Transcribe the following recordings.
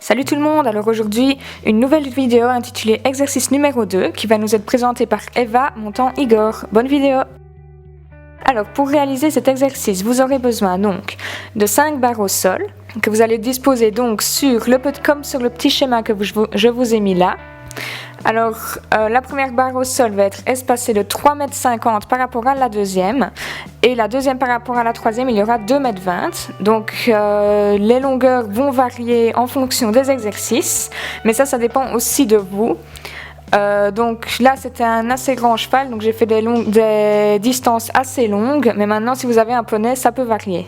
Salut tout le monde, alors aujourd'hui une nouvelle vidéo intitulée exercice numéro 2 qui va nous être présentée par Eva montant Igor. Bonne vidéo. Alors pour réaliser cet exercice vous aurez besoin donc de 5 barres au sol que vous allez disposer donc comme sur le petit schéma que je vous ai mis là. Alors la première barre au sol va être espacée de 3,50 m par rapport à la deuxième et la deuxième par rapport à la troisième il y aura 2,20 m. Donc les longueurs vont varier en fonction des exercices mais ça dépend aussi de vous. Donc là c'était un assez grand cheval donc j'ai fait des distances assez longues mais maintenant si vous avez un poney ça peut varier.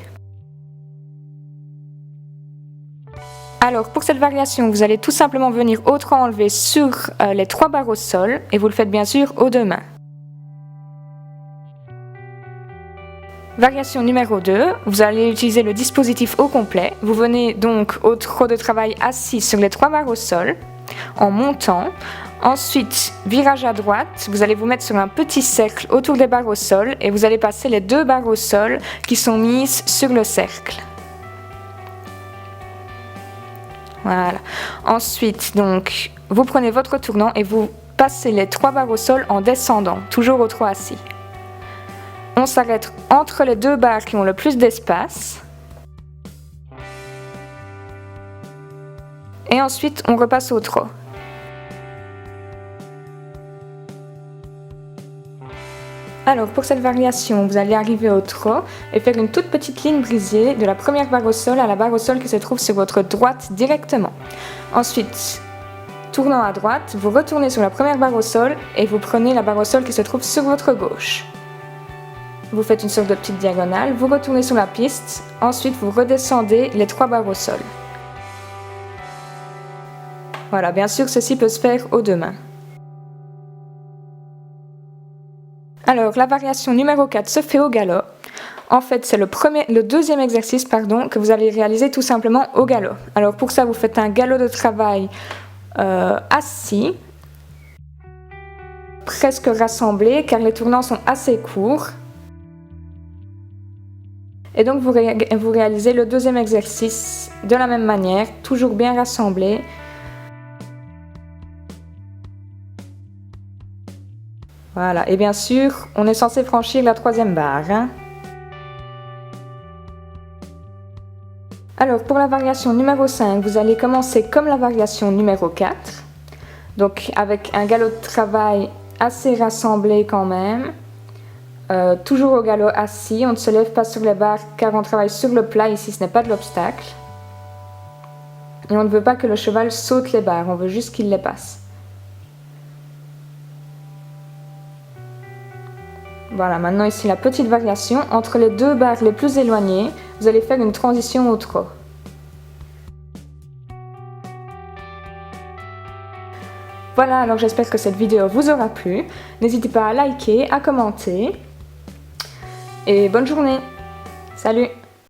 Alors pour cette variation, vous allez tout simplement venir au tronc enlever sur les 3 barres au sol et vous le faites bien sûr aux 2 mains. Variation numéro 2, vous allez utiliser le dispositif au complet. Vous venez donc au trot de travail assis sur les 3 barres au sol en montant. Ensuite, virage à droite, vous allez vous mettre sur un petit cercle autour des barres au sol et vous allez passer les 2 barres au sol qui sont mises sur le cercle. Voilà. Ensuite, donc, vous prenez votre tournant et vous passez les 3 barres au sol en descendant, toujours au trot assis. On s'arrête entre les 2 barres qui ont le plus d'espace. Et ensuite, on repasse au trot. Alors pour cette variation, vous allez arriver au trot et faire une toute petite ligne brisée de la première barre au sol à la barre au sol qui se trouve sur votre droite directement. Ensuite, tournant à droite, vous retournez sur la première barre au sol et vous prenez la barre au sol qui se trouve sur votre gauche. Vous faites une sorte de petite diagonale, vous retournez sur la piste, ensuite vous redescendez les 3 barres au sol. Voilà, bien sûr ceci peut se faire aux 2 mains. Alors, la variation numéro 4 se fait au galop. En fait, c'est le deuxième exercice que vous allez réaliser tout simplement au galop. Alors, pour ça, vous faites un galop de travail assis, presque rassemblé, car les tournants sont assez courts. Et donc, vous réalisez le deuxième exercice de la même manière, toujours bien rassemblé. Voilà, et bien sûr, on est censé franchir la 3e barre. Alors, pour la variation numéro 5, vous allez commencer comme la variation numéro 4. Donc, avec un galop de travail assez rassemblé quand même. Toujours au galop assis, on ne se lève pas sur les barres car on travaille sur le plat, ici ce n'est pas de l'obstacle. Et on ne veut pas que le cheval saute les barres, on veut juste qu'il les passe. Voilà, maintenant ici la petite variation, entre les 2 barres les plus éloignées, vous allez faire une transition au trot. Voilà, alors j'espère que cette vidéo vous aura plu. N'hésitez pas à liker, à commenter. Et bonne journée. Salut!